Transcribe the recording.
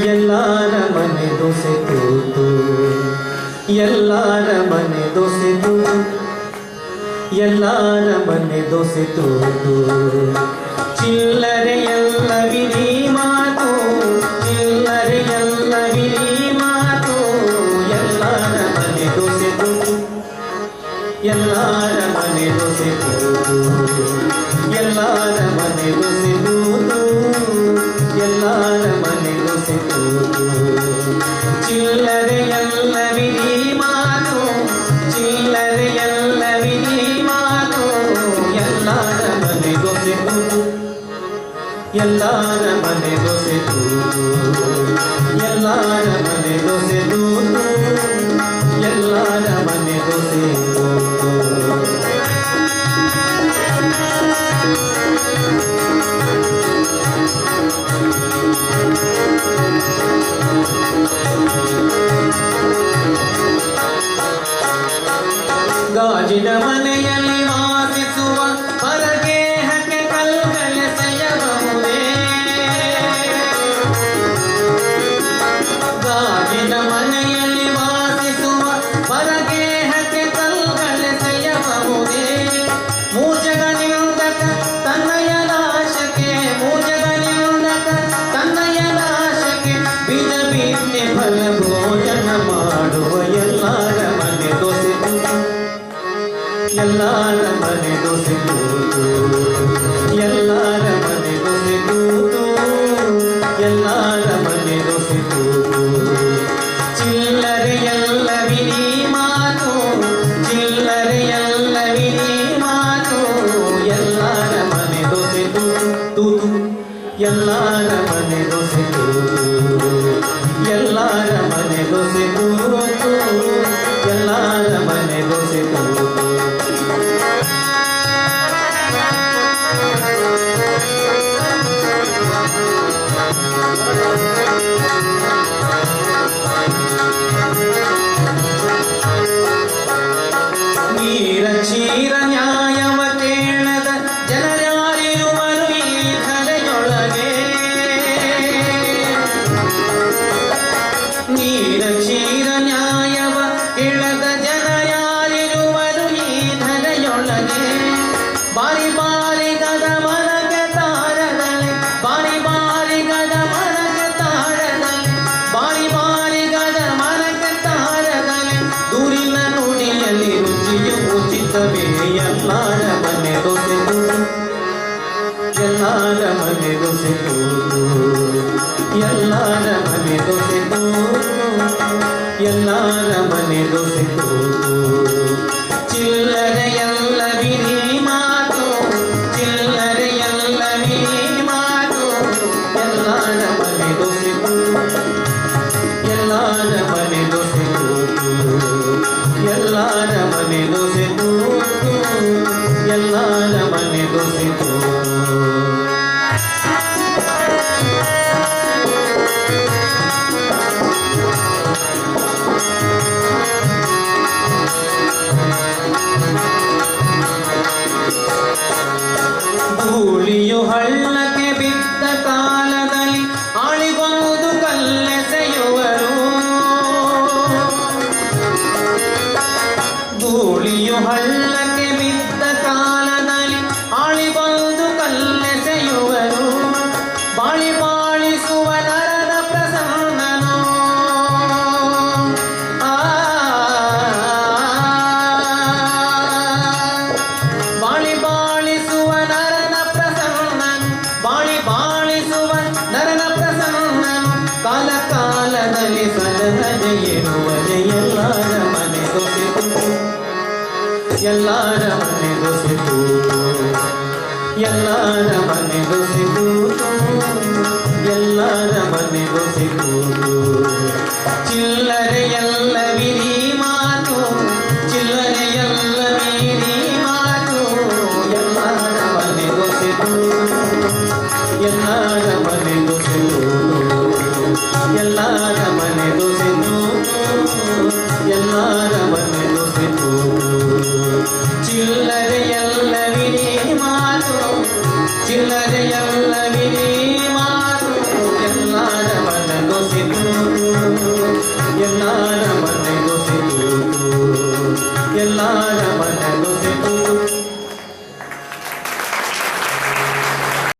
ಎಲ್ಲಾರ ಮನೆ ದೋಸೆ ತೂತು, ಎಲ್ಲಾರ ಮನೆ ದೋಸೆ ತೂತು, ಎಲ್ಲಾರ ಮನೆ ದೋಸೆ ತೂತು. ಚಿಲ್ಲರೆ ಎಲ್ಲ ವಿರಿ ಮಾತು, ಚಿಲ್ಲರೆ ಎಲ್ಲ ವಿರಿ ಮಾತು. ಎಲ್ಲಾರ ಮನೆ ದೋಸೆ ತೂತು, ಎಲ್ಲಾರ ಮನೆ ದೋಸೆ ತೂತು, ಎಲ್ಲಾರ ಮನೆ ದೋಸೆ ತೂತು, ಎಲ್ಲಾರ ಮನೆ ದೋಸೆ ತೂತು. ಚಿಲ್ಲರೆ ಎಲ್ಲ ವಿರಿ ಮಾತು, ಚಿಲ್ಲರೆ ಎಲ್ಲ ವಿರಿ ಮಾತು. ಎಲ್ಲಾರ ಮನೆ ದೋಸೆ ತೂತು, ಎಲ್ಲಾರ ಮನೆ ದೋಸೆ ತೂತು, ಎಲ್ಲಾರ ಮನೆ ದೋಸೆ ತೂತು, ಎಲ್ಲಾರ ಮನೆ ದೋಸೆ ತೂತು. ಗಾಜಿನ ಮನೆಯಲ್ಲಿ ವಾಸಿಸುವ ಹೊರಗೇಹಕ್ಕೆ ಕಲ್ಗಳೆಸೆಯಬಹುದೇ? ಗಾಜಿನ ಮನೆಯಲ್ಲಿ ವಾಸಿಸುವ ಹೊರಗೇಹಕ್ಕೆ ಕಲ್ಗಳೆಸೆಯಬಹುದೇ? ಮೂರ್ಜಗನಿಂದಕ ತನ್ನಯ ನಾಶಕ್ಕೆ, ಮೂರ್ಜಗನಿಂದಕ ತನ್ನಯ ನಾಶಕ್ಕೆ ಬೀಜ ಬಿತ್ತಿ ಫಲ ಭೋಜನ ಮಾಡುವ ಎಲ್ಲಾರ ಮನೆ ದೋಸೆ ತೂತು, ಎಲ್ಲಾರ ಮನೆ ದೋಸೆ ತೂತು, ಎಲ್ಲಾರ ಮನೆ ದೋಸೆ ತೂತು, ಎಲ್ಲಾರ ಮನೆ ದೋಸೆ ತೂತು. ಚಿಲ್ಲರೆ ಎಲ್ಲ ವಿರಿ ಮಾತು, ಚಿಲ್ಲರೆ ಎಲ್ಲ ವಿರಿ ಮಾತು. ಎಲ್ಲಾರ ಮನೆ ದೋಸೆ ತೂತು, ತೂತು, ಎಲ್ಲಾರ ಮನೆ ದೋಸೆ ತೂತು, ಎಲ್ಲಾರ ಮನೆ ದೋಸೆ ತೂತು, ಎಲ್ಲಾರ ಮನೆ ದೋಸೆ ತೂತು. ನೀರ ಕ್ಷೀರ ನ್ಯಾಯವ ಕೇಳದ ಜನರ್ಯಾರಿರುವರು ಈ ಧರೆಯೊಳಗೆ. ನೀರ ಕ್ಷೀರ ನ್ಯಾಯವ ಕೇಳದ ಜನ ಯಾರಿರುವರು ಈ ಧರೆಯೊಳಗೆ. ಬಾರಿ ಬಾರಿ ಗದ ಮನಗೆ ತಾರದಲ್ಲಿ, ಬಾರಿ ಬಾರಿ ಗದ ಮನಗೆ ತಾರದಲ್ಲಿ, ಬಾರಿ ಬಾರಿ ಗದ ಮನಗೆ ತಾರದಲ್ಲಿ. ದೂರಿನ ನುಡಿಯಲ್ಲಿ ರುಚಿಯು ಉಚಿತವೇ. ಎಲ್ಲಾರ ಮನೆ ದೋಸೆ ತೂತು, ಎಲ್ಲಾರ ಮನೆ ದೋಸೆ ತೂತು, ಎಲ್ಲಾರ ಮನೆ ದೋಸೆ ತೂತು, ಎಲ್ಲಾರ ಮನೆ ದೋಸೆ ತೂತು. ಚಿಲ್ಲರೆ ಎಲ್ಲ ವಿರಿ ಮಾತು, ಚಿಲ್ಲರೆ ಎಲ್ಲ ವಿರಿ ಮಾತು. ಎಲ್ಲಾರ ಮನೆ ದೋಸೆ ತೂತು, ಎಲ್ಲಾರ ಮನೆ ದೋಸೆ ತೂತು, ಎಲ್ಲಾರ ಮನೆ ದೋಸೆ ತೂತು, ಎಲ್ಲಾರ ಮನೆ ದೋಸೆ ತೂತು. ಧೂಳಿಯು ಹಳ್ಳಕ್ಕೆ ಬಿದ್ದ ಕಾಲದಲ್ಲಿ ಆಳಿಗೊಂದು ಕಲ್ಲೆಸೆಯುವರು. ಧೂಳಿಯು ಹಳ್ಳಕ್ಕೆ ಬಿದ್ದ ಕಾಲದಲ್ಲಿ ಆಳಿಗೊಂದು ಕಲ್ಲೆಸೆಯುವರು. ಬಾಳಿ ಬಾಳಿಸುವ ನರದ ಪ್ರಸನ್ನನು, ಬಾಳಿ ಬಾಳಿಸುವ ನರನ ಪ್ರಸನ್ನನು, ಬಾಳಿ ಬಾಳಿಸುವ ನರನ ಪ್ರಸನ್ನನು. ಕಾಲ ಕಾಲದಲ್ಲಿ ಸದನದ ಎನ್ನುವರೆ. ಎಲ್ಲಾರ ಮನೆ ದೋಸೆ ತೂತು, ಎಲ್ಲಾರ ಮನೆ ದೋಸೆ ತೂತು, ಎಲ್ಲಾರ ಮನೆ ದೋಸೆ ತೂತು, ಎಲ್ಲಾರ ಮನೆ ದೋಸೆ ತೂತು.